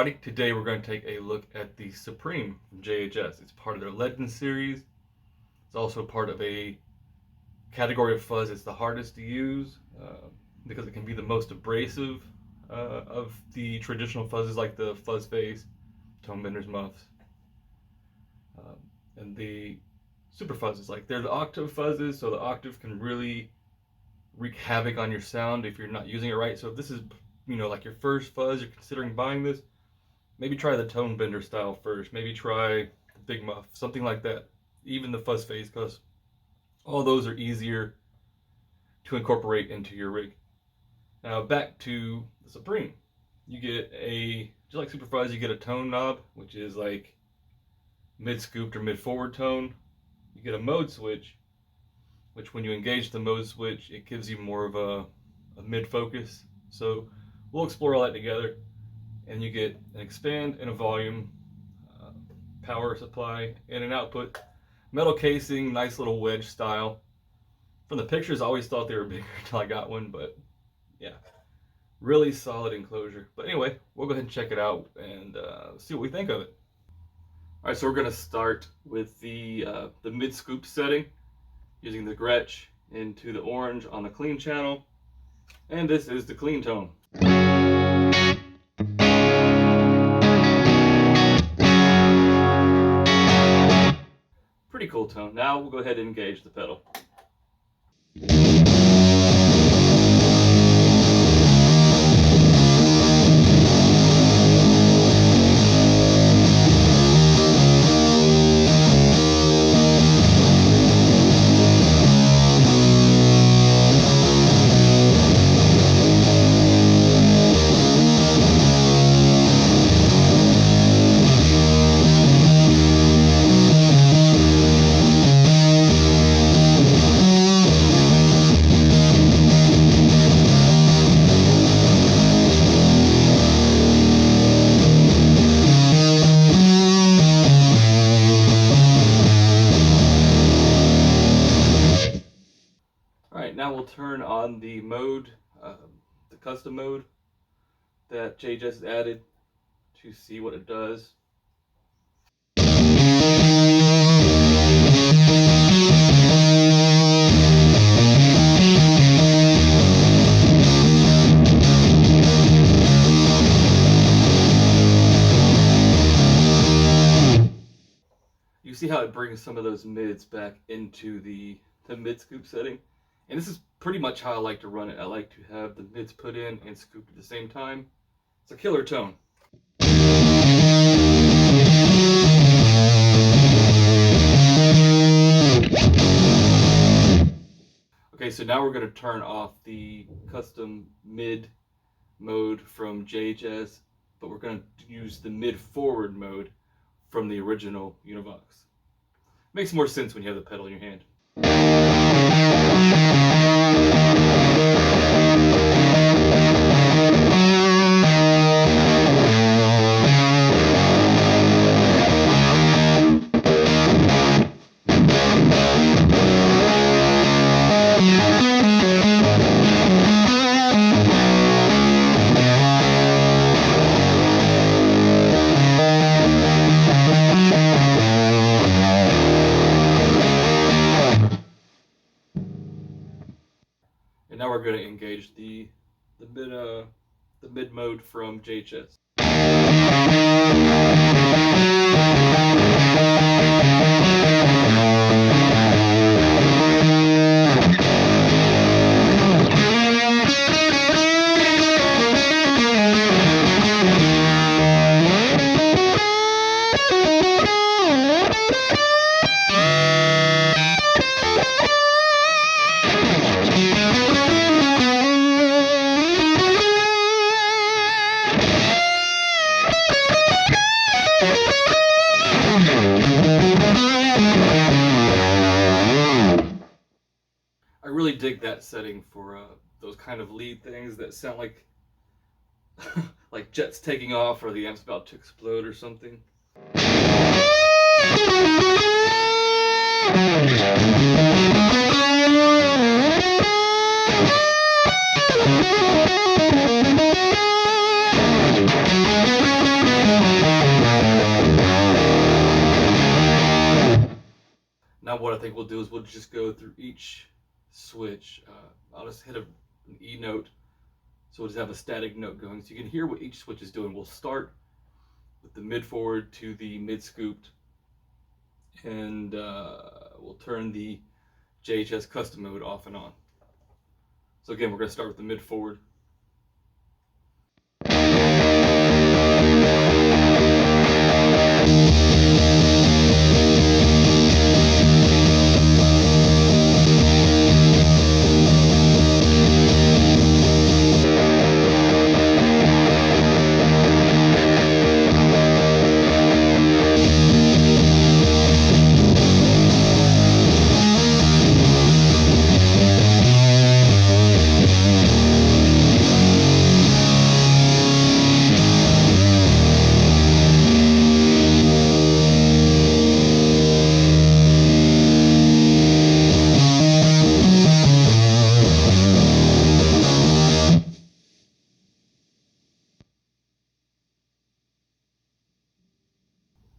everybody. Today we're going to take a look at the Supreme from JHS. It's part of their Legend series. It's also part of a category of fuzz it's the hardest to use because it can be the most abrasive of the traditional fuzzes like the fuzz face, tone benders, muffs. And the super fuzzes, like they're the octave fuzzes, so the octave can really wreak havoc on your sound if you're not using it right. So if this is, like your first fuzz, you're considering buying this, maybe try the tone bender style first. Maybe try the big muff, something like that. Even the fuzz face, because all those are easier to incorporate into your rig. Now back to the Supreme. You get just like super fuzz, you get a tone knob, which is like mid scooped or mid forward tone. You get a mode switch, which when you engage the mode switch, it gives you more of a mid focus. So we'll explore all that together. And you get an expand and a volume, power supply, and an output. Metal casing, nice little wedge style. From the pictures, I always thought they were bigger until I got one, but yeah, really solid enclosure. But anyway, we'll go ahead and check it out and see what we think of it. All right, so we're gonna start with the mid scoop setting, using the Gretsch into the orange on the clean channel, and this is the clean tone. Pretty cool tone. Now we'll go ahead and engage the pedal. Now we'll turn on the mode, the custom mode that JHS added to see what it does. You see how it brings some of those mids back into the mid scoop setting. And this is pretty much how I like to run it. I like to have the mids put in and scooped at the same time. It's a killer tone. Okay, so now we're going to turn off the custom mid mode from JHS, but we're going to use the mid forward mode from the original Univox. Makes more sense when you have the pedal in your hand. And now we're going to engage the mid mode from JHS. I really dig that setting for those kind of lead things that sound like like jets taking off or the amp's about to explode or something. think we'll do is we'll just go through each switch. I'll just hit an E note, so we'll just have a static note going, so you can hear what each switch is doing. We'll start with the mid forward to the mid scooped, and we'll turn the JHS custom mode off and on. So again, we're going to start with the mid forward.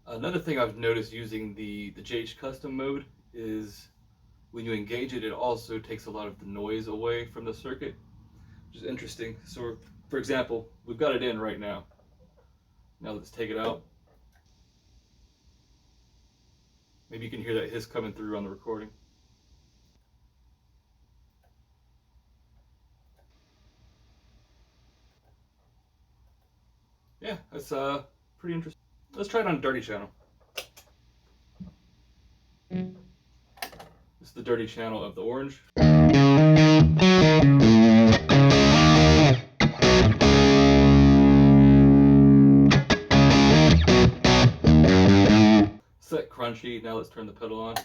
Another thing I've noticed using the JH custom mode is when you engage it, it also takes a lot of the noise away from the circuit, which is interesting. So for example, we've got it in right now. Now let's take it out. Maybe you can hear that hiss coming through on the recording. Yeah, that's pretty interesting. Let's try it on a dirty channel. This is the dirty channel of the orange. Set crunchy. Now let's turn the pedal on.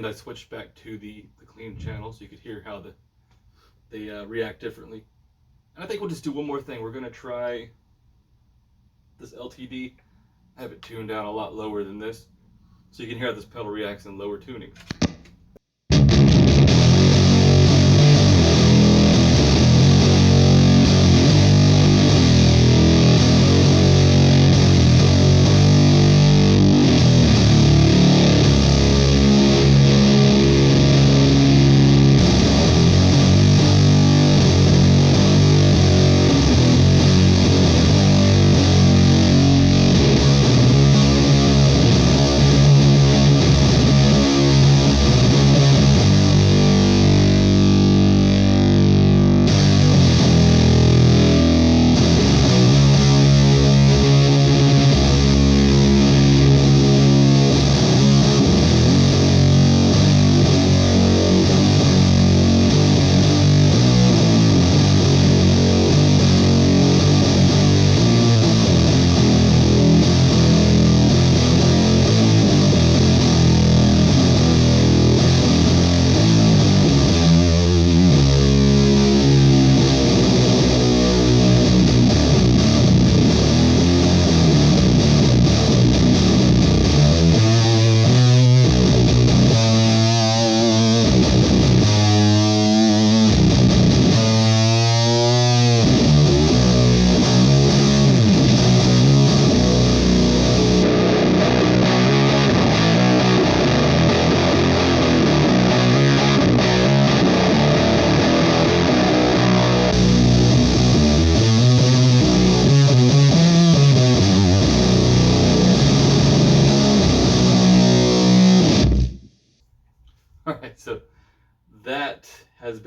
I switched back to the clean channel so you could hear how they react differently. And I think we'll just do one more thing. We're going to try this LTD. I have it tuned down a lot lower than this, so you can hear how this pedal reacts in lower tuning.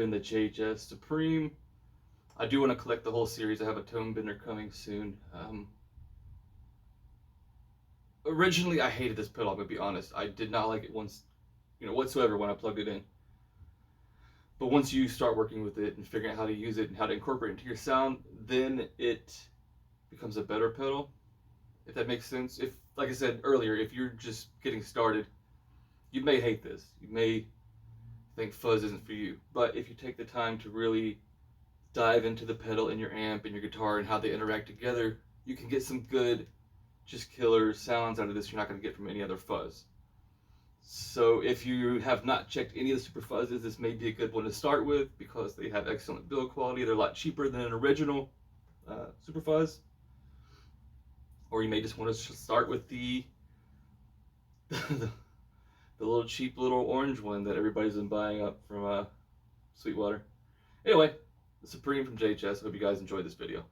been the JHS Supreme. I do want to collect the whole series. I have a tone bender coming soon. Originally, I hated this pedal. I'm gonna be honest. I did not like it whatsoever when I plugged it in. But once you start working with it and figuring out how to use it and how to incorporate it into your sound, then it becomes a better pedal. If that makes sense. If, like I said earlier, if you're just getting started, you may hate this. You may think fuzz isn't for you. But if you take the time to really dive into the pedal and your amp and your guitar and how they interact together, you can get some good, just killer sounds out of this you're not going to get from any other fuzz. So if you have not checked any of the super fuzzes, this may be a good one to start with because they have excellent build quality. They're a lot cheaper than an original super fuzz. Or you may just want to start with the the little cheap little orange one that everybody's been buying up from Sweetwater. Anyway, the Supreme from JHS. Hope you guys enjoyed this video.